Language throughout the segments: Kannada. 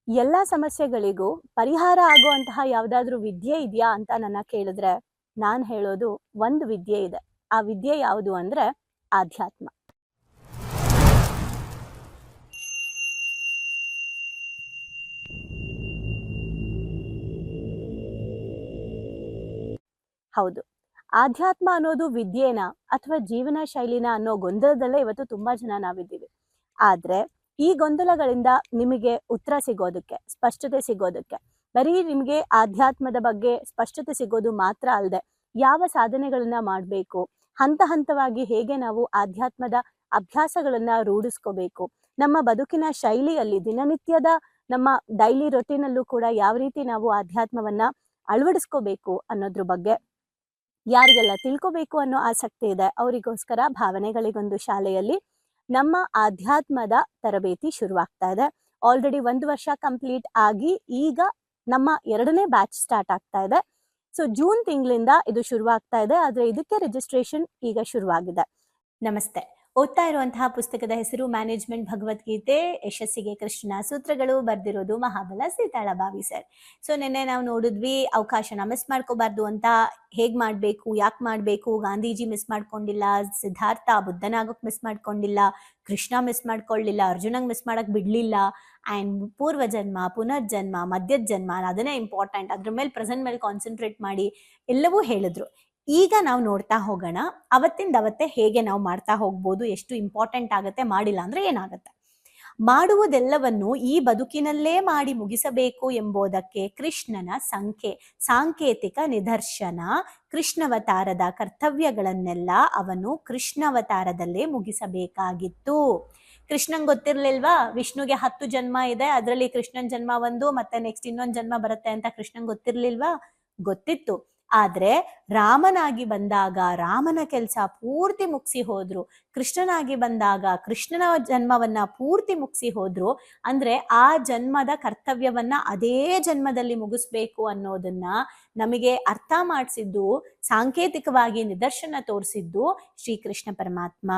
ಎಲ್ಲ ಸಮಸ್ಯೆಗಳಿಗೂ ಪರಿಹಾರ ಆಗುವಂತಹ ಯಾವುದಾದ್ರೂ ವಿದ್ಯೆ ಇದೆಯಾ ಅಂತ ನನ್ನ ಕೇಳಿದ್ರೆ ನಾನು ಹೇಳೋದು ಒಂದು ವಿದ್ಯೆ ಇದೆ. ಆ ವಿದ್ಯೆ ಯಾವುದು ಅಂದ್ರೆ ಆಧ್ಯಾತ್ಮ. ಹೌದು, ಆಧ್ಯಾತ್ಮ ಅನ್ನೋದು ವಿದ್ಯೆನ ಅಥವಾ ಜೀವನ ಶೈಲಿನ ಅನ್ನೋ ಗೊಂದಲದಲ್ಲೇ ಇವತ್ತು ತುಂಬಾ ಜನ ನಾವಿದ್ದೀವಿ. ಆದ್ರೆ ಈ ಗೊಂದಲಗಳಿಂದ ನಿಮಗೆ ಉತ್ತರ ಸಿಗೋದಕ್ಕೆ, ಸ್ಪಷ್ಟತೆ ಸಿಗೋದಕ್ಕೆ, ಬರೀ ನಿಮಗೆ ಆಧ್ಯಾತ್ಮದ ಬಗ್ಗೆ ಸ್ಪಷ್ಟತೆ ಸಿಗೋದು ಮಾತ್ರ ಅಲ್ಲದೆ ಯಾವ ಸಾಧನೆಗಳನ್ನ ಮಾಡಬೇಕು, ಹಂತ ಹಂತವಾಗಿ ಹೇಗೆ ನಾವು ಆಧ್ಯಾತ್ಮದ ಅಭ್ಯಾಸಗಳನ್ನ ರೂಢಿಸ್ಕೋಬೇಕು, ನಮ್ಮ ಬದುಕಿನ ಶೈಲಿಯಲ್ಲಿ ದಿನನಿತ್ಯದ ನಮ್ಮ ಡೈಲಿ ರೊಟೀನಲ್ಲೂ ಕೂಡ ಯಾವ ರೀತಿ ನಾವು ಆಧ್ಯಾತ್ಮವನ್ನ ಅಳವಡಿಸ್ಕೋಬೇಕು ಅನ್ನೋದ್ರ ಬಗ್ಗೆ ಯಾರಿಗೆಲ್ಲ ತಿಳ್ಕೋಬೇಕು ಅನ್ನೋ ಆಸಕ್ತಿ ಇದೆ ಅವರಿಗೋಸ್ಕರ ಭಾವನೆಗಳಿಗೊಂದು ಶಾಲೆಯಲ್ಲಿ ನಮ್ಮ ಆಧ್ಯಾತ್ಮದ ತರಬೇತಿ ಶುರುವಾಗ್ತಾ ಇದೆ. ಆಲ್ರೆಡಿ 1 ವರ್ಷ ಕಂಪ್ಲೀಟ್ ಆಗಿ ಈಗ ನಮ್ಮ 2ನೇ ಬ್ಯಾಚ್ ಸ್ಟಾರ್ಟ್ ಆಗ್ತಾ ಇದೆ. ಸೊ ಜೂನ್ ತಿಂಗಳಿಂದ ಇದು ಶುರುವಾಗ್ತಾ ಇದೆ. ಆದ್ರೆ ಇದಕ್ಕೆ ರಿಜಿಸ್ಟ್ರೇಷನ್ ಈಗ ಶುರುವಾಗಿದೆ. ನಮಸ್ತೆ. ಓದ್ತಾ ಇರುವಂತಹ ಪುಸ್ತಕದ ಹೆಸರು ಮ್ಯಾನೇಜ್ಮೆಂಟ್ ಭಗವದ್ಗೀತೆ ಯಶಸ್ಸಿಗೆ ಕೃಷ್ಣನ ಸೂತ್ರಗಳು, ಬರ್ದಿರೋದು ಮಹಾಬಲ ಸೀತಾಳಭಾವಿ ಸರ್. ಸೊ ನಿನ್ನೆ ನಾವು ನೋಡಿದ್ವಿ ಅವಕಾಶನ ಮಿಸ್ ಮಾಡ್ಕೋಬಾರ್ದು ಅಂತ, ಹೇಗ್ ಮಾಡ್ಬೇಕು, ಯಾಕೆ ಮಾಡ್ಬೇಕು, ಗಾಂಧೀಜಿ ಮಿಸ್ ಮಾಡ್ಕೊಂಡಿಲ್ಲ, ಸಿದ್ಧಾರ್ಥ ಬುದ್ಧನಾಗೋಕ್ ಮಿಸ್ ಮಾಡ್ಕೊಂಡಿಲ್ಲ, ಕೃಷ್ಣ ಮಿಸ್ ಮಾಡ್ಕೊಳ್ಳಿಲ್ಲ, ಅರ್ಜುನಂಗ್ ಮಿಸ್ ಮಾಡಕ್ ಬಿಡ್ಲಿಲ್ಲ, ಅಂಡ್ ಪೂರ್ವ ಜನ್ಮ, ಪುನರ್ಜನ್ಮ, ಮಧ್ಯದ ಜನ್ಮ ಅದನ್ನೇ ಇಂಪಾರ್ಟೆಂಟ್, ಅದ್ರ ಮೇಲೆ ಪ್ರೆಸೆಂಟ್ ಮೇಲೆ ಕಾನ್ಸಂಟ್ರೇಟ್ ಮಾಡಿ ಎಲ್ಲವೂ ಹೇಳಿದ್ರು. ಈಗ ನಾವು ನೋಡ್ತಾ ಹೋಗೋಣ ಅವತ್ತೇ ಹೇಗೆ ನಾವು ಮಾಡ್ತಾ ಹೋಗ್ಬೋದು, ಎಷ್ಟು ಇಂಪಾರ್ಟೆಂಟ್ ಆಗುತ್ತೆ, ಮಾಡಿಲ್ಲ ಅಂದ್ರೆ ಏನಾಗುತ್ತೆ. ಮಾಡುವುದೆಲ್ಲವನ್ನು ಈ ಬದುಕಿನಲ್ಲೇ ಮಾಡಿ ಮುಗಿಸಬೇಕು ಎಂಬುದಕ್ಕೆ ಕೃಷ್ಣನ ಸಾಂಕೇತಿಕ ನಿದರ್ಶನ. ಕೃಷ್ಣವತಾರದ ಕರ್ತವ್ಯಗಳನ್ನೆಲ್ಲ ಅವನು ಕೃಷ್ಣವತಾರದಲ್ಲೇ ಮುಗಿಸಬೇಕಾಗಿತ್ತು. ಕೃಷ್ಣಂಗೆ ಗೊತ್ತಿರ್ಲಿಲ್ವಾ ವಿಷ್ಣುಗೆ 10 ಜನ್ಮ ಇದೆ, ಅದರಲ್ಲಿ ಕೃಷ್ಣನ್ ಜನ್ಮ ಒಂದು, ಮತ್ತೆ ನೆಕ್ಸ್ಟ್ ಇನ್ನೊಂದು ಜನ್ಮ ಬರುತ್ತೆ ಅಂತ ಕೃಷ್ಣಂಗೆ ಗೊತ್ತಿರ್ಲಿಲ್ವಾ? ಗೊತ್ತಿತ್ತು. ಆದ್ರೆ ರಾಮನಾಗಿ ಬಂದಾಗ ರಾಮನ ಕೆಲಸ ಪೂರ್ತಿ ಮುಗಿಸಿ ಹೋದ್ರು, ಕೃಷ್ಣನಾಗಿ ಬಂದಾಗ ಕೃಷ್ಣನ ಜನ್ಮವನ್ನ ಪೂರ್ತಿ ಮುಗಿಸಿ ಹೋದ್ರು. ಅಂದ್ರೆ ಆ ಜನ್ಮದ ಕರ್ತವ್ಯವನ್ನ ಅದೇ ಜನ್ಮದಲ್ಲಿ ಮುಗಿಸ್ಬೇಕು ಅನ್ನೋದನ್ನ ನಮಗೆ ಅರ್ಥ ಮಾಡಿಸಿದ್ದು, ಸಾಂಕೇತಿಕವಾಗಿ ನಿದರ್ಶನ ತೋರಿಸಿದ್ದು ಶ್ರೀಕೃಷ್ಣ ಪರಮಾತ್ಮ.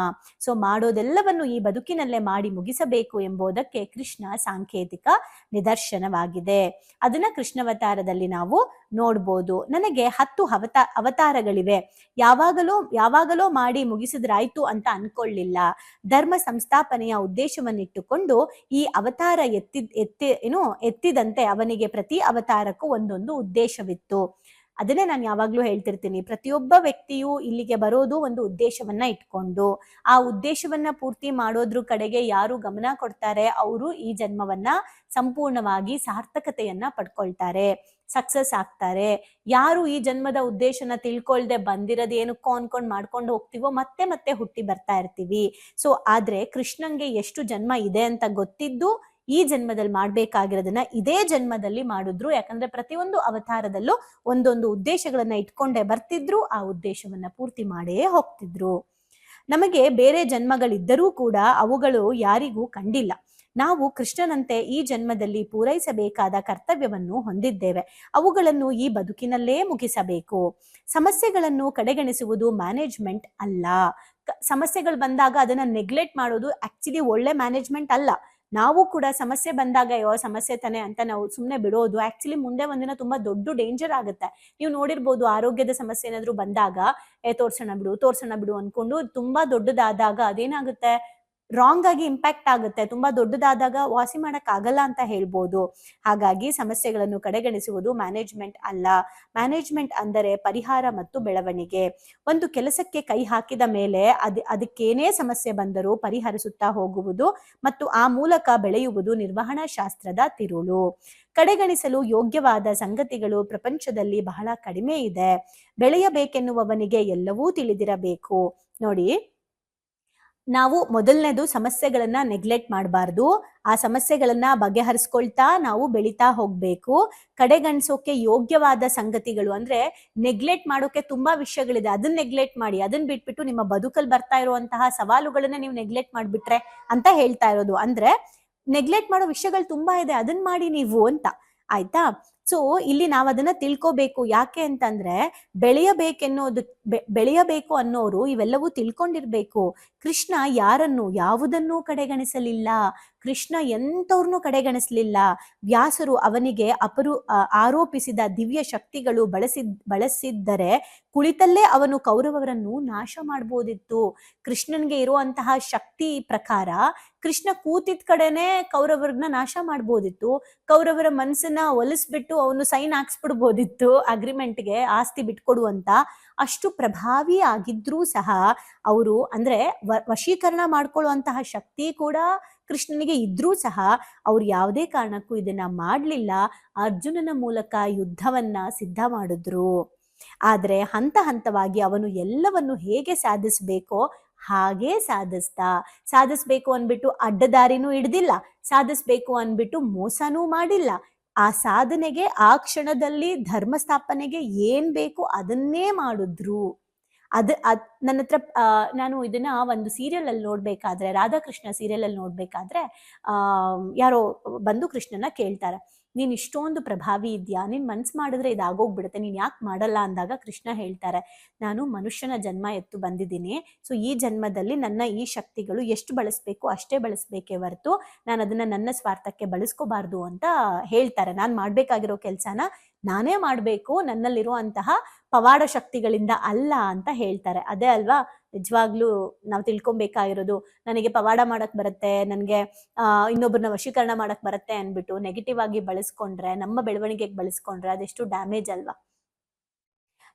ಸೊ ಮಾಡೋದೆಲ್ಲವನ್ನು ಈ ಬದುಕಿನಲ್ಲೇ ಮಾಡಿ ಮುಗಿಸಬೇಕು ಎಂಬುದಕ್ಕೆ ಕೃಷ್ಣ ಸಾಂಕೇತಿಕ ನಿದರ್ಶನವಾಗಿದೆ. ಅದನ್ನ ಕೃಷ್ಣವತಾರದಲ್ಲಿ ನಾವು ನೋಡ್ಬೋದು. ನನಗೆ 10 ಅವತಾರಗಳಿವೆ, ಯಾವಾಗಲೋ ಮಾಡಿ ಮುಗಿಸಿದ್ರಾಯ್ತು ಅಂತ ಅನ್ಕೊಳ್ಳಿಲ್ಲ. ಧರ್ಮ ಸಂಸ್ಥಾಪನೆಯ ಉದ್ದೇಶವನ್ನಿಟ್ಟುಕೊಂಡು ಈ ಅವತಾರ ಎತ್ತಿದಂತೆ ಅವನಿಗೆ ಪ್ರತಿ ಅವತಾರಕ್ಕೂ ಒಂದೊಂದು ಉದ್ದೇಶವಿತ್ತು. ಅದನ್ನೇ ನಾನು ಯಾವಾಗ್ಲೂ ಹೇಳ್ತಿರ್ತೀನಿ, ಪ್ರತಿಯೊಬ್ಬ ವ್ಯಕ್ತಿಯು ಇಲ್ಲಿಗೆ ಬರೋದು ಒಂದು ಉದ್ದೇಶವನ್ನ ಇಟ್ಕೊಂಡು, ಆ ಉದ್ದೇಶವನ್ನ ಪೂರ್ತಿ ಮಾಡೋದ್ರ ಕಡೆಗೆ ಯಾರು ಗಮನ ಕೊಡ್ತಾರೆ ಅವರು ಈ ಜನ್ಮವನ್ನ ಸಂಪೂರ್ಣವಾಗಿ ಸಾರ್ಥಕತೆಯನ್ನ ಪಡ್ಕೊಳ್ತಾರೆ, ಸಕ್ಸಸ್ ಆಗ್ತಾರೆ. ಯಾರು ಈ ಜನ್ಮದ ಉದ್ದೇಶನ ತಿಳ್ಕೊಳ್ದೆ ಬಂದಿರೋದು ಏನಕ್ಕೋ ಅನ್ಕೊಂಡ್ ಮಾಡ್ಕೊಂಡು ಹೋಗ್ತೀವೋ ಮತ್ತೆ ಹುಟ್ಟಿ ಬರ್ತಾ ಇರ್ತೀವಿ. ಸೊ ಆದ್ರೆ ಕೃಷ್ಣಂಗೆ ಎಷ್ಟು ಜನ್ಮ ಇದೆ ಅಂತ ಗೊತ್ತಿದ್ದು ಈ ಜನ್ಮದಲ್ಲಿ ಮಾಡ್ಬೇಕಾಗಿರೋದನ್ನ ಇದೇ ಜನ್ಮದಲ್ಲಿ ಮಾಡಿದ್ರು. ಯಾಕಂದ್ರೆ ಪ್ರತಿಯೊಂದು ಅವತಾರದಲ್ಲೂ ಒಂದೊಂದು ಉದ್ದೇಶಗಳನ್ನ ಇಟ್ಕೊಂಡೇ ಬರ್ತಿದ್ರು, ಆ ಉದ್ದೇಶವನ್ನ ಪೂರ್ತಿ ಮಾಡೇ ಹೋಗ್ತಿದ್ರು. ನಮಗೆ ಬೇರೆ ಜನ್ಮಗಳಿದ್ದರೂ ಕೂಡ ಅವುಗಳು ಯಾರಿಗೂ ಕಂಡಿಲ್ಲ. ನಾವು ಕೃಷ್ಣನಂತೆ ಈ ಜನ್ಮದಲ್ಲಿ ಪೂರೈಸಬೇಕಾದ ಕರ್ತವ್ಯವನ್ನು ಹೊಂದಿದ್ದೇವೆ. ಅವುಗಳನ್ನು ಈ ಬದುಕಿನಲ್ಲೇ ಮುಗಿಸಬೇಕು. ಸಮಸ್ಯೆಗಳನ್ನು ಕಡೆಗಣಿಸುವುದು ಮ್ಯಾನೇಜ್ಮೆಂಟ್ ಅಲ್ಲ. ಸಮಸ್ಯೆಗಳು ಬಂದಾಗ ಅದನ್ನ ನೆಗ್ಲೆಕ್ಟ್ ಮಾಡೋದು ಆಕ್ಚುಲಿ ಒಳ್ಳೆ ಮ್ಯಾನೇಜ್ಮೆಂಟ್ ಅಲ್ಲ. ನಾವು ಕೂಡ ಸಮಸ್ಯೆ ಬಂದಾಗ ಸಮಸ್ಯೆ ತಾನೆ ಅಂತ ನಾವು ಸುಮ್ಮನೆ ಬಿಡೋದು ಆಕ್ಚುಲಿ ಮುಂದೆ ಒಂದಿನ ತುಂಬಾ ದೊಡ್ಡ ಡೇಂಜರ್ ಆಗುತ್ತೆ. ನೀವು ನೋಡಿರ್ಬೋದು, ಆರೋಗ್ಯದ ಸಮಸ್ಯೆ ಏನಾದ್ರು ಬಂದಾಗ ತೋರ್ಸೋಣ ಬಿಡು ಅನ್ಕೊಂಡು ತುಂಬಾ ದೊಡ್ಡದಾದಾಗ ಅದೇನಾಗುತ್ತೆ, ರಾಂಗ್ ಆಗಿ ಇಂಪ್ಯಾಕ್ಟ್ ಆಗುತ್ತೆ. ತುಂಬಾ ದೊಡ್ಡದಾದಾಗ ವಾಸಿ ಮಾಡಕ್ ಆಗಲ್ಲ ಅಂತ ಹೇಳ್ಬೋದು. ಹಾಗಾಗಿ ಸಮಸ್ಯೆಗಳನ್ನು ಕಡೆಗಣಿಸುವುದು ಮ್ಯಾನೇಜ್ಮೆಂಟ್ ಅಲ್ಲ. ಮ್ಯಾನೇಜ್ಮೆಂಟ್ ಅಂದರೆ ಪರಿಹಾರ ಮತ್ತು ಬೆಳವಣಿಗೆ. ಒಂದು ಕೆಲಸಕ್ಕೆ ಕೈ ಹಾಕಿದ ಮೇಲೆ ಅದಕ್ಕೇನೇ ಸಮಸ್ಯೆ ಬಂದರೂ ಪರಿಹರಿಸುತ್ತಾ ಹೋಗುವುದು ಮತ್ತು ಆ ಮೂಲಕ ಬೆಳೆಯುವುದು ನಿರ್ವಹಣಾ ಶಾಸ್ತ್ರದ ತಿರುಳು. ಕಡೆಗಣಿಸಲು ಯೋಗ್ಯವಾದ ಸಂಗತಿಗಳು ಪ್ರಪಂಚದಲ್ಲಿ ಬಹಳ ಕಡಿಮೆ ಇದೆ. ಬೆಳೆಯಬೇಕೆನ್ನುವವನಿಗೆ ಎಲ್ಲವೂ ತಿಳಿದಿರಬೇಕು. ನೋಡಿ, ನಾವು ಮೊದಲನೇದು ಸಮಸ್ಯೆಗಳನ್ನ ನೆಗ್ಲೆಕ್ಟ್ ಮಾಡಬಾರ್ದು. ಆ ಸಮಸ್ಯೆಗಳನ್ನ ಬಗೆಹರಿಸ್ಕೊಳ್ತಾ ನಾವು ಬೆಳಿತಾ ಹೋಗ್ಬೇಕು. ಕಡೆಗಣಿಸೋಕೆ ಯೋಗ್ಯವಾದ ಸಂಗತಿಗಳು ಅಂದ್ರೆ ನೆಗ್ಲೆಕ್ಟ್ ಮಾಡೋಕೆ ತುಂಬಾ ವಿಷಯಗಳಿದೆ, ಅದನ್ನ ನೆಗ್ಲೆಕ್ಟ್ ಮಾಡಿ. ಅದನ್ನ ಬಿಟ್ಬಿಟ್ಟು ನಿಮ್ಮ ಬದುಕಲ್ಲಿ ಬರ್ತಾ ಇರುವಂತಹ ಸವಾಲುಗಳನ್ನ ನೀವು ನೆಗ್ಲೆಕ್ಟ್ ಮಾಡ್ಬಿಟ್ರೆ ಅಂತ ಹೇಳ್ತಾ ಇರೋದು. ಅಂದ್ರೆ ನೆಗ್ಲೆಕ್ಟ್ ಮಾಡೋ ವಿಷಯಗಳು ತುಂಬಾ ಇದೆ, ಅದನ್ನ ಮಾಡಿ ನೀವು ಅಂತ. ಆಯ್ತಾ? ಸೊ ಇಲ್ಲಿ ನಾವು ಅದನ್ನ ತಿಳ್ಕೋಬೇಕು. ಯಾಕೆ ಅಂತಂದ್ರೆ ಬೆಳೆಯಬೇಕು ಅನ್ನೋರು ಇವೆಲ್ಲವೂ ತಿಳ್ಕೊಂಡಿರ್ಬೇಕು. ಕೃಷ್ಣ ಯಾರನ್ನು ಯಾವುದನ್ನೂ ಕಡೆಗಣಿಸಲಿಲ್ಲ. ಕೃಷ್ಣ ಎಂತವ್ರನ್ನೂ ಕಡೆಗಣಿಸಲಿಲ್ಲ. ವ್ಯಾಸರು ಅವನಿಗೆ ಆರೋಪಿಸಿದ ದಿವ್ಯ ಶಕ್ತಿಗಳು ಬಳಸಿದ್ದರೆ ಕುಳಿತಲ್ಲೇ ಅವನು ಕೌರವರನ್ನು ನಾಶ ಮಾಡ್ಬೋದಿತ್ತು. ಕೃಷ್ಣನ್ಗೆ ಇರುವಂತಹ ಶಕ್ತಿ ಪ್ರಕಾರ ಕೃಷ್ಣ ಕೂತಿದ್ ಕಡೆನೆ ಕೌರವರನ್ನ ನಾಶ ಮಾಡ್ಬೋದಿತ್ತು. ಕೌರವರ ಮನಸ್ಸನ್ನ ಒಲಿಸ್ಬಿಟ್ಟು ಅವನು ಸೈನ್ ಹಾಕ್ಸ್ಬಿಡ್ಬೋದಿತ್ತು ಅಗ್ರಿಮೆಂಟ್ಗೆ, ಆಸ್ತಿ ಬಿಟ್ಕೊಡುವಂತ. ಅಷ್ಟು ಪ್ರಭಾವಿ ಆಗಿದ್ರೂ ಸಹ ಅವರು ಅಂದ್ರೆ ವಶೀಕರಣ ಮಾಡ್ಕೊಳ್ಳುವಂತಹ ಶಕ್ತಿ ಕೂಡ ಕೃಷ್ಣನಿಗೆ ಇದ್ರೂ ಸಹ ಅವ್ರು ಯಾವುದೇ ಕಾರಣಕ್ಕೂ ಇದನ್ನ ಮಾಡ್ಲಿಲ್ಲ. ಅರ್ಜುನನ ಮೂಲಕ ಯುದ್ಧವನ್ನ ಸಿದ್ಧ ಮಾಡಿದ್ರು. ಆದ್ರೆ ಹಂತ ಹಂತವಾಗಿ ಅವನು ಎಲ್ಲವನ್ನು ಹೇಗೆ ಸಾಧಿಸ್ಬೇಕೋ ಹಾಗೇ ಸಾಧಿಸ್ಬೇಕು ಅನ್ಬಿಟ್ಟು ಅಡ್ಡದಾರಿನೂ ಹಿಡ್ದಿಲ್ಲ, ಸಾಧಿಸ್ಬೇಕು ಅನ್ಬಿಟ್ಟು ಮೋಸನೂ ಮಾಡಿಲ್ಲ. ಆ ಸಾಧನೆಗೆ ಆ ಕ್ಷಣದಲ್ಲಿ ಧರ್ಮ ಸ್ಥಾಪನೆಗೆ ಏನ್ ಬೇಕು ಅದನ್ನೇ ಮಾಡಿದ್ರು. ನನ್ನ ಹತ್ರ ನಾನು ಇದನ್ನ ಒಂದು ಸೀರಿಯಲ್ ಅಲ್ಲಿ ನೋಡ್ಬೇಕಾದ್ರೆ, ರಾಧಾಕೃಷ್ಣ ಸೀರಿಯಲ್ ಅಲ್ಲಿ ನೋಡ್ಬೇಕಾದ್ರೆ ಯಾರೋ ಬಂದು ಕೃಷ್ಣನ ಕೇಳ್ತಾರೆ, ನೀನ್ ಇಷ್ಟೊಂದು ಪ್ರಭಾವಿ ಇದ್ಯಾ, ನೀನ್ ಮನ್ಸ್ ಮಾಡಿದ್ರೆ ಇದಾಗೋಗ್ಬಿಡುತ್ತೆ, ನೀನ್ ಯಾಕೆ ಮಾಡಲ್ಲ ಅಂದಾಗ ಕೃಷ್ಣ ಹೇಳ್ತಾರೆ, ನಾನು ಮನುಷ್ಯನ ಜನ್ಮ ಎತ್ತು ಬಂದಿದ್ದೀನಿ. ಸೊ ಈ ಜನ್ಮದಲ್ಲಿ ನನ್ನ ಈ ಶಕ್ತಿಗಳು ಎಷ್ಟು ಬಳಸ್ಬೇಕು ಅಷ್ಟೇ ಬಳಸ್ಬೇಕೇ ಹೊರತು ನಾನು ಅದನ್ನ ನನ್ನ ಸ್ವಾರ್ಥಕ್ಕೆ ಬಳಸ್ಕೋಬಾರ್ದು ಅಂತ ಹೇಳ್ತಾರೆ. ನಾನ್ ಮಾಡ್ಬೇಕಾಗಿರೋ ಕೆಲ್ಸನ ನಾನೇ ಮಾಡ್ಬೇಕು, ನನ್ನಲ್ಲಿರುವಂತಹ ಪವಾಡ ಶಕ್ತಿಗಳಿಂದ ಅಲ್ಲ ಅಂತ ಹೇಳ್ತಾರೆ. ಅದೇ ಅಲ್ವಾ ನಿಜವಾಗ್ಲೂ ನಾವು ತಿಳ್ಕೊಬೇಕಾಗಿರೋದು. ನನಗೆ ಪವಾಡ ಮಾಡಕ್ ಬರುತ್ತೆ, ನನಗೆ ಇನ್ನೊಬ್ಬರನ್ನ ವಶೀಕರಣ ಮಾಡಕ್ ಬರುತ್ತೆ ಅನ್ಬಿಟ್ಟು ನೆಗೆಟಿವ್ ಆಗಿ ಬಳಸ್ಕೊಂಡ್ರೆ, ನಮ್ಮ ಬೆಳವಣಿಗೆಗೆ ಬಳಸ್ಕೊಂಡ್ರೆ ಅದೆಷ್ಟು ಡ್ಯಾಮೇಜ್ ಅಲ್ವಾ.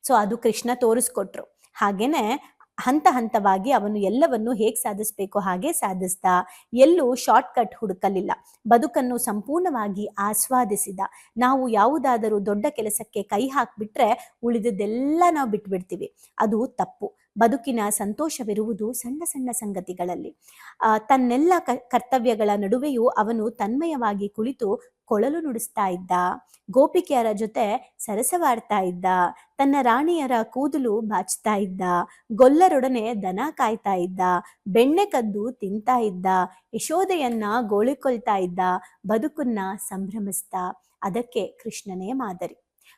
ಸೊ ಅದು ಕೃಷ್ಣ ತೋರಿಸ್ಕೊಟ್ರು. ಹಾಗೇನೆ ಹಂತ ಹಂತವಾಗಿ ಅವನು ಎಲ್ಲವನ್ನು ಹೇಗೆ ಸಾಧಿಸ್ಬೇಕು ಹಾಗೆ ಸಾಧಿಸ್ದ. ಎಲ್ಲೂ ಶಾರ್ಟ್ ಕಟ್ ಹುಡುಕಲಿಲ್ಲ. ಬದುಕನ್ನು ಸಂಪೂರ್ಣವಾಗಿ ಆಸ್ವಾದಿಸಿದ. ನಾವು ಯಾವುದಾದರೂ ದೊಡ್ಡ ಕೆಲಸಕ್ಕೆ ಕೈ ಹಾಕ್ಬಿಟ್ರೆ ಉಳಿದದ್ದೆಲ್ಲ ನಾವು ಬಿಟ್ಬಿಡ್ತೀವಿ. ಅದು ತಪ್ಪು. ಬದುಕಿನ ಸಂತೋಷವಿರುವುದು ಸಣ್ಣ ಸಣ್ಣ ಸಂಗತಿಗಳಲ್ಲಿ. ತನ್ನೆಲ್ಲ ಕರ್ತವ್ಯಗಳ ನಡುವೆಯೂ ಅವನು ತನ್ಮಯವಾಗಿ ಕುಳಿತು ಕೊಳಲು ನುಡಿಸ್ತಾ ಇದ್ದ. ಗೋಪಿಕೆಯರ ಜೊತೆ ಸರಸವಾಡ್ತಾ ಇದ್ದ. ತನ್ನ ರಾಣಿಯರ ಕೂದಲು ಬಾಚ್ತಾ ಇದ್ದ. ಗೊಲ್ಲರೊಡನೆ ದನ ಕಾಯ್ತಾ ಇದ್ದ. ಬೆಣ್ಣೆ ಕದ್ದು ತಿಂತಾ ಇದ್ದ. ಯಶೋದೆಯನ್ನ ಗೋಳಿಕೊಳ್ತಾ ಇದ್ದ. ಬದುಕನ್ನ ಸಂಭ್ರಮಿಸ್ತಾ. ಅದಕ್ಕೆ ಕೃಷ್ಣನೇ ಮಾದರಿ.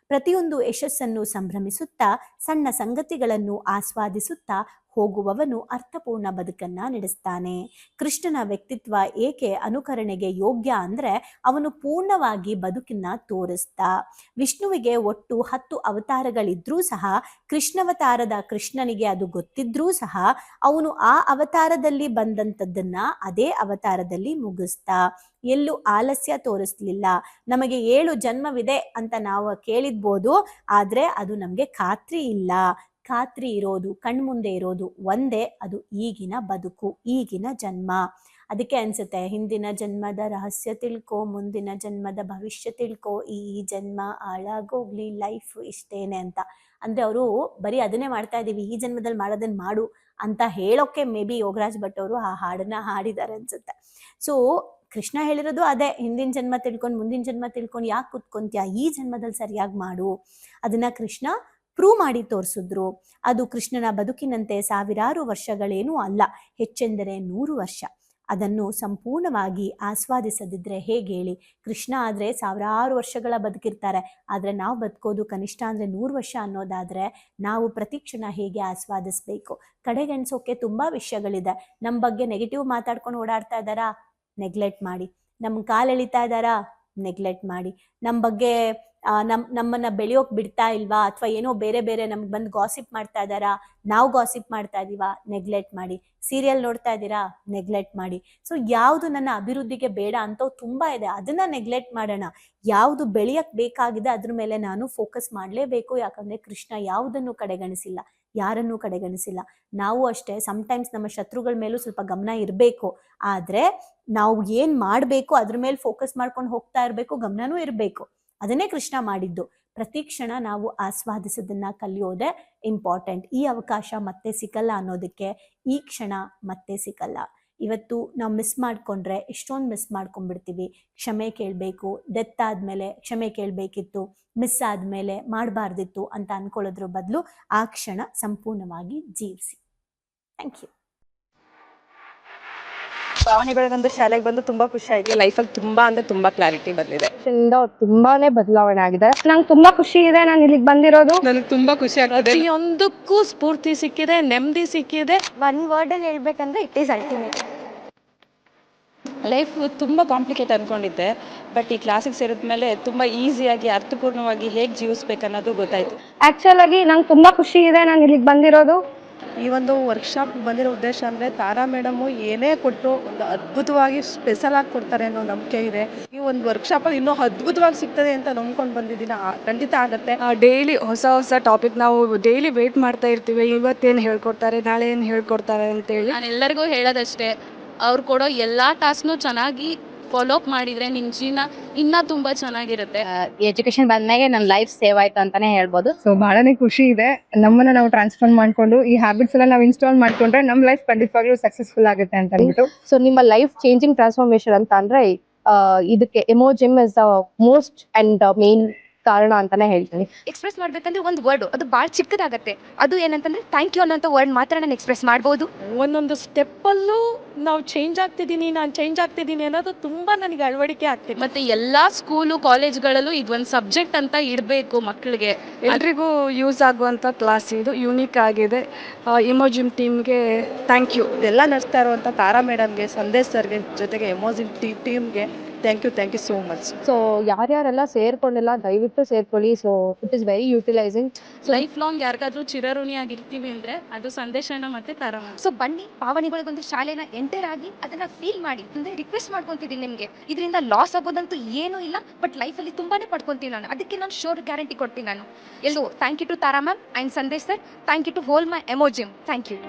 ಪ್ರತಿಯೊಂದು ಯಶಸ್ಸನ್ನು ಸಂಭ್ರಮಿಸುತ್ತಾ, ಸಣ್ಣ ಸಂಗತಿಗಳನ್ನು ಆಸ್ವಾದಿಸುತ್ತಾ ಹೋಗುವವನು ಅರ್ಥಪೂರ್ಣ ಬದುಕನ್ನ ನಡೆಸ್ತಾನೆ. ಕೃಷ್ಣನ ವ್ಯಕ್ತಿತ್ವ ಏಕೆ ಅನುಕರಣೆಗೆ ಯೋಗ್ಯ ಅಂದ್ರೆ ಅವನು ಪೂರ್ಣವಾಗಿ ಬದುಕನ್ನ ತೋರಿಸ್ತಾ. ವಿಷ್ಣುವಿಗೆ ಒಟ್ಟು 10 ಅವತಾರಗಳಿದ್ರೂ ಸಹ ಕೃಷ್ಣಾವತಾರದ ಕೃಷ್ಣನಿಗೆ ಅದು ಗೊತ್ತಿದ್ರೂ ಸಹ ಅವನು ಆ ಅವತಾರದಲ್ಲಿ ಬಂದಂಥದ್ದನ್ನ ಅದೇ ಅವತಾರದಲ್ಲಿ ಮುಗಿಸ್ತಾ. ಎಲ್ಲೂ ಆಲಸ್ಯ ತೋರಿಸ್ಲಿಲ್ಲ. ನಮಗೆ 7 ಜನ್ಮವಿದೆ ಅಂತ ನಾವು ಕೇಳಿದ್ಬೋದು, ಆದ್ರೆ ಅದು ನಮ್ಗೆ ಖಾತ್ರಿ ಇಲ್ಲ. ಖಾತ್ರಿ ಇರೋದು, ಕಣ್ಮುಂದೆ ಇರೋದು ಒಂದೇ, ಅದು ಈಗಿನ ಬದುಕು, ಈಗಿನ ಜನ್ಮ. ಅದಕ್ಕೆ ಅನ್ಸುತ್ತೆ, ಹಿಂದಿನ ಜನ್ಮದ ರಹಸ್ಯ ತಿಳ್ಕೊ, ಮುಂದಿನ ಜನ್ಮದ ಭವಿಷ್ಯ ತಿಳ್ಕೊ, ಈ ಜನ್ಮ ಹಾಳಾಗೋಗ್ಲಿ, ಲೈಫ್ ಇಷ್ಟೇನೆ ಅಂತ. ಅಂದ್ರೆ ಅವರು ಬರೀ ಅದನ್ನೇ ಮಾಡ್ತಾ ಇದೀವಿ, ಈ ಜನ್ಮದಲ್ಲಿ ಮಾಡೋದನ್ನ ಮಾಡು ಅಂತ ಹೇಳೋಕೆ ಮೇ ಬಿ ಯೋಗರಾಜ್ ಭಟ್ ಅವರು ಆ ಹಾಡನ್ನ ಹಾಡಿದ್ದಾರೆ ಅನ್ಸುತ್ತೆ. ಸೊ ಕೃಷ್ಣ ಹೇಳಿರೋದು ಅದೇ, ಹಿಂದಿನ ಜನ್ಮ ತಿಳ್ಕೊಂಡು ಮುಂದಿನ ಜನ್ಮ ತಿಳ್ಕೊಂಡು ಯಾಕೆ ಕುತ್ಕೊಂತೀಯ, ಈ ಜನ್ಮದಲ್ಲಿ ಸರಿಯಾಗಿ ಮಾಡು. ಅದನ್ನ ಕೃಷ್ಣ ಪ್ರೂವ್ ಮಾಡಿ ತೋರಿಸಿದ್ರು. ಅದು ಕೃಷ್ಣನ ಬದುಕಿನಂತೆ ಸಾವಿರಾರು ವರ್ಷಗಳೇನೂ ಅಲ್ಲ, ಹೆಚ್ಚೆಂದರೆ 100 ವರ್ಷ. ಅದನ್ನು ಸಂಪೂರ್ಣವಾಗಿ ಆಸ್ವಾದಿಸದಿದ್ರೆ ಹೇಗೆ ಹೇಳಿ. ಕೃಷ್ಣ ಆದ್ರೆ ಸಾವಿರಾರು ವರ್ಷಗಳ ಬದುಕಿರ್ತಾರೆ, ಆದ್ರೆ ನಾವು ಬದುಕೋದು ಕನಿಷ್ಠ ಅಂದ್ರೆ 100 ವರ್ಷ ಅನ್ನೋದಾದ್ರೆ ನಾವು ಪ್ರತಿ ಕ್ಷಣ ಹೇಗೆ ಆಸ್ವಾದಿಸ್ಬೇಕು. ಕಡೆಗಣಿಸೋಕೆ ತುಂಬಾ ವಿಷಯಗಳಿದೆ. ನಮ್ಮ ಬಗ್ಗೆ ನೆಗೆಟಿವ್ ಮಾತಾಡ್ಕೊಂಡು ಓಡಾಡ್ತಾ ಇದ್ದಾರಾ, ನೆಗ್ಲೆಕ್ಟ್ ಮಾಡಿ. ನಮ್ಮ ಕಾಲು ಎಳಿತಾ ಇದ್ದಾರಾ, ನೆಗ್ಲೆಕ್ಟ್ ಮಾಡಿ. ನಮ್ಮ ಬಗ್ಗೆ ನಮ್ಮನ್ನ ಬೆಳೆಯೋಕ್ ಬಿಡ್ತಾ ಇಲ್ವಾ, ಅಥವಾ ಏನೋ ಬೇರೆ ಬೇರೆ ನಮ್ಗೆ ಬಂದು ಗಾಸಿಪ್ ಮಾಡ್ತಾ ಇದ್ದಾರಾ, ನಾವು ಗಾಸಿಪ್ ಮಾಡ್ತಾ ಇದೀವಾ, ನೆಗ್ಲೆಕ್ಟ್ ಮಾಡಿ. ಸೀರಿಯಲ್ ನೋಡ್ತಾ ಇದ್ದೀರಾ, ನೆಗ್ಲೆಕ್ಟ್ ಮಾಡಿ. ಸೊ ಯಾವುದು ನನ್ನ ಅಭಿವೃದ್ಧಿಗೆ ಬೇಡ ಅಂತವ್ ತುಂಬಾ ಇದೆ, ಅದನ್ನ ನೆಗ್ಲೆಕ್ಟ್ ಮಾಡೋಣ. ಯಾವುದು ಬೆಳೆಯಕ್ ಬೇಕಾಗಿದೆ ಅದ್ರ ಮೇಲೆ ನಾನು ಫೋಕಸ್ ಮಾಡ್ಲೇಬೇಕು. ಯಾಕಂದ್ರೆ ಕೃಷ್ಣ ಯಾವುದನ್ನು ಕಡೆಗಣಿಸಿಲ್ಲ, ಯಾರನ್ನೂ ಕಡೆಗಣಿಸಿಲ್ಲ. ನಾವು ಅಷ್ಟೇ ಸಮ್ಟೈಮ್ಸ್ ನಮ್ಮ ಶತ್ರುಗಳ ಮೇಲೂ ಸ್ವಲ್ಪ ಗಮನ ಇರಬೇಕು. ಆದ್ರೆ ನಾವು ಏನ್ ಮಾಡ್ಬೇಕು ಅದ್ರ ಮೇಲೆ ಫೋಕಸ್ ಮಾಡ್ಕೊಂಡು ಹೋಗ್ತಾ ಇರ್ಬೇಕು, ಗಮನನೂ ಇರಬೇಕು. ಅದನ್ನೇ ಕೃಷ್ಣ ಮಾಡಿದ್ದು. ಪ್ರತಿ ಕ್ಷಣ ನಾವು ಆಸ್ವಾದಿಸೋದನ್ನ ಕಲಿಯೋದೇ ಇಂಪಾರ್ಟೆಂಟ್. ಈ ಅವಕಾಶ ಮತ್ತೆ ಸಿಕ್ಕಲ್ಲ ಅನ್ನೋದಕ್ಕೆ ಈ ಕ್ಷಣ ಮತ್ತೆ ಸಿಕ್ಕಲ್ಲ. ಇವತ್ತು ನಾವು ಮಿಸ್ ಮಾಡ್ಕೊಂಡ್ರೆ ಎಷ್ಟೊಂದು ಮಿಸ್ ಮಾಡ್ಕೊಂಡ್ಬಿಡ್ತೀವಿ. ಕ್ಷಮೆ ಕೇಳಬೇಕು, ಡೆತ್ ಆದ್ಮೇಲೆ ಕ್ಷಮೆ ಕೇಳಬೇಕಿತ್ತು, ಮಿಸ್ ಆದ್ಮೇಲೆ ಮಾಡಬಾರ್ದಿತ್ತು ಅಂತ ಅನ್ಕೊಳ್ಳೋದ್ರ ಬದಲು ಆ ಕ್ಷಣ ಸಂಪೂರ್ಣವಾಗಿ ಜೀವಿಸಿ. Thank you. ಭಾವನೆಗಳಿಗೊಂದು ಶಾಲೆಗೆ ಬಂದು ತುಂಬಾ ಖುಷಿ ಆಯ್ತು. ಲೈಫಲ್ಲಿ ತುಂಬಾ ಅಂದ್ರೆ ತುಂಬಾ ಕ್ಲಾರಿಟಿ ಬಂದಿದೆ. ತುಂಬಾನೇ ಬದಲಾವಣೆ ಆಗಿದೆ. ನಂಗೆ ತುಂಬಾ ಖುಷಿ ಇದೆ ನಾನು ಇಲ್ಲಿಗೆ ಬಂದಿರೋದು. ನನಗೆ ತುಂಬಾ ಖುಷಿ ಆಗ್ತದೆ. ಪ್ರತಿಯೊಂದಕ್ಕೂ ಸ್ಫೂರ್ತಿ ಸಿಕ್ಕಿದೆ, ನೆಮ್ಮದಿ ಸಿಕ್ಕಿದೆ. ಒನ್ ವರ್ಡ್ ಅಲ್ಲಿ ಹೇಳ್ಬೇಕಂದ್ರೆ ಇಟ್ ಈಸ್ ಅಲ್ಟಿಮೇಟ್. ಲೈಫ್ ತುಂಬ ಕಾಂಪ್ಲಿಕೇಟ್ ಅಂದ್ಕೊಂಡಿದ್ದೆ, ಬಟ್ ಈ ಕ್ಲಾಸಿಗೆ ಸೇರಿದ್ಮೇಲೆ ತುಂಬ ಈಸಿಯಾಗಿ ಅರ್ಥಪೂರ್ಣವಾಗಿ ಹೇಗೆ ಜೀವಿಸ್ಬೇಕು ಅನ್ನೋದು ಗೊತ್ತಾಯ್ತು. ಆಕ್ಚುಲ್ ಆಗಿ ನಂಗೆ ತುಂಬಾ ಖುಷಿ ಇದೆ ನಾನು ಇಲ್ಲಿಗೆ ಬಂದಿರೋದು. ಈ ಒಂದು ವರ್ಕ್ಶಾಪ್ ಬಂದಿರೋ ಉದ್ದೇಶ ಅಂದರೆ ತಾರಾ ಮೇಡಮು ಏನೇ ಕೊಟ್ಟರು ಒಂದು ಅದ್ಭುತವಾಗಿ ಸ್ಪೆಷಲ್ ಆಗಿ ಕೊಡ್ತಾರೆ ಅನ್ನೋ ನಂಬಿಕೆ ಇದೆ. ಈ ಒಂದು ವರ್ಕ್ಶಾಪಲ್ಲಿ ಇನ್ನೂ ಅದ್ಭುತವಾಗಿ ಸಿಗ್ತದೆ ಅಂತ ನಂಬ್ಕೊಂಡು ಬಂದಿದ್ದೀನಿ. ಖಂಡಿತ ಆಗುತ್ತೆ. ಡೈಲಿ ಹೊಸ ಹೊಸ ಟಾಪಿಕ್ ನಾವು ಡೈಲಿ ವೇಟ್ ಮಾಡ್ತಾ ಇರ್ತೀವಿ, ಇವತ್ತೇನು ಹೇಳ್ಕೊಡ್ತಾರೆ, ನಾಳೆ ಏನು ಹೇಳ್ಕೊಡ್ತಾರೆ ಅಂತೇಳಿ. ನಾನು ಎಲ್ಲರಿಗೂ ಹೇಳೋದಷ್ಟೇ, ಅವ್ರು ಕೊಡೋ ಎಲ್ಲ ಟಾಸ್ಕ್ನು ಚೆನ್ನಾಗಿ ಫಾಲೋ ಅಪ್ ಮಾಡಿದರೆ ನಿಮ್ಮ ಜೀವನ ಇನ್ನೂ ತುಂಬ ಚೆನ್ನಾಗಿರುತ್ತೆ. ಎಜುಕೇಶನ್ ಬಂದ್ಮೇಲೆ ನನ್ನ ಲೈಫ್ ಸೇವ್ ಆಯ್ತು ಅಂತಾನೆ ಹೇಳ್ಬೋದು. ಸೊ ಬಹಳನೇ ಖುಷಿ ಇದೆ. ನಮ್ಮನ್ನ ನಾವು ಟ್ರಾನ್ಸ್ಫಾರ್ಮ್ ಮಾಡ್ಕೊಂಡು ಈ ಹ್ಯಾಬಿಟ್ಸ್ ಎಲ್ಲ ನಾವು ಇನ್ಸ್ಟಾಲ್ ಮಾಡ್ಕೊಂಡ್ರೆ ನಮ್ಮ ಲೈಫ್ ಖಂಡಿತವಾಗ್ಲೂ ಸಕ್ಸಸ್ಫುಲ್ ಆಗುತ್ತೆ ಅಂತ ಅಂದ್ಬಿಟ್ಟು. ಸೊ ನಿಮ್ಮ ಲೈಫ್ ಚೇಂಜಿಂಗ್ ಟ್ರಾನ್ಸ್ಫಾರ್ಮೇಶನ್ ಅಂತ ಅಂದ್ರೆ ಇದಕ್ಕೆ Emojim is the most and main ಕಾರಣ ಅಂತಾನೆ ಹೇಳ್ತೀನಿ. ಎಕ್ಸ್ಪ್ರೆಸ್ ಮಾಡ್ಬೇಕಂದ್ರೆ ಒಂದು ವರ್ಡ್ ಅದು ಭಾಳ ಚಿಕ್ಕದಾಗತ್ತೆ. ಅದು ಏನಂತಂದ್ರೆ ಥ್ಯಾಂಕ್ ಯು ಅನ್ನೋಂಥ ವರ್ಡ್ ಮಾತ್ರ ನಾನು ಎಕ್ಸ್ಪ್ರೆಸ್ ಮಾಡ್ಬೋದು. ಒಂದೊಂದು ಸ್ಟೆಪ್ಪಲ್ಲೂ ನಾವು ಚೇಂಜ್ ಆಗ್ತಿದ್ದೀನಿ, ನಾನು ಚೇಂಜ್ ಆಗ್ತಿದ್ದೀನಿ ಅನ್ನೋದು ತುಂಬ ನನಗೆ ಅಳವಡಿಕೆ ಆಗ್ತಿದೆ. ಮತ್ತು ಎಲ್ಲ ಸ್ಕೂಲು ಕಾಲೇಜ್ಗಳಲ್ಲೂ ಇದೊಂದು ಸಬ್ಜೆಕ್ಟ್ ಅಂತ ಇಡಬೇಕು ಮಕ್ಕಳಿಗೆ. ಎಲ್ರಿಗೂ ಯೂಸ್ ಆಗುವಂಥ ಕ್ಲಾಸ್ ಇದು, ಯೂನಿಕ್ ಆಗಿದೆ. ಇಮೋಜಿಮ್ ಟೀಮ್ಗೆ ಥ್ಯಾಂಕ್ ಯು. ಇದೆಲ್ಲ ನಡೆಸ್ತಾ ಇರುವಂಥ ತಾರಾ ಮೇಡಮ್ಗೆ, ಸಂದೇಶ್ ಸರ್ಗೆ, ಜೊತೆಗೆ ಎಮೋಜಿನ್ ಟೀಮ್ಗೆ thank you so much. So ಯಾರ್ಯಾರೆಲ್ಲ ಸೇರ್ಕೊಂಡಿಲ್ಲ ದಯವಿಟ್ಟು ಸೇರ್ಕೊಳ್ಳಿ. So it is very utilizing. Life long ಯಾರಿಗಾದ್ರೂ ಚಿರಋಣಿಯಾಗಿರ್ತೀವಿ ಅಂದರೆ ಅದು ಸಂದೇಶನ ಮತ್ತು ತಾರಾ. ಸೊ ಬನ್ನಿ ಭಾವನೆಗಳಿಗೊಂದು ಶಾಲೆನ ಎಂಟರ್ ಆಗಿ ಅದನ್ನ ಫೀಲ್ ಮಾಡಿ. ಅಂದ್ರೆ ರಿಕ್ವೆಸ್ಟ್ ಮಾಡ್ಕೊಂತಿದ್ದೀನಿ ನಿಮಗೆ, ಇದರಿಂದ ಲಾಸ್ ಆಗೋದಂತೂ ಏನೂ ಇಲ್ಲ, ಬಟ್ ಲೈಫಲ್ಲಿ ತುಂಬಾನೇ ಪಡ್ಕೊಂತೀನಿ ನಾನು. ಅದಕ್ಕೆ ನಾನು ಶೋರ್ ಗ್ಯಾರಂಟಿ ಕೊಡ್ತೀನಿ ನಾನು. ಎಲ್ಲೋ thank you to Tara ma'am and Sandesh sir. Thank you to whole my Emojim. Thank you.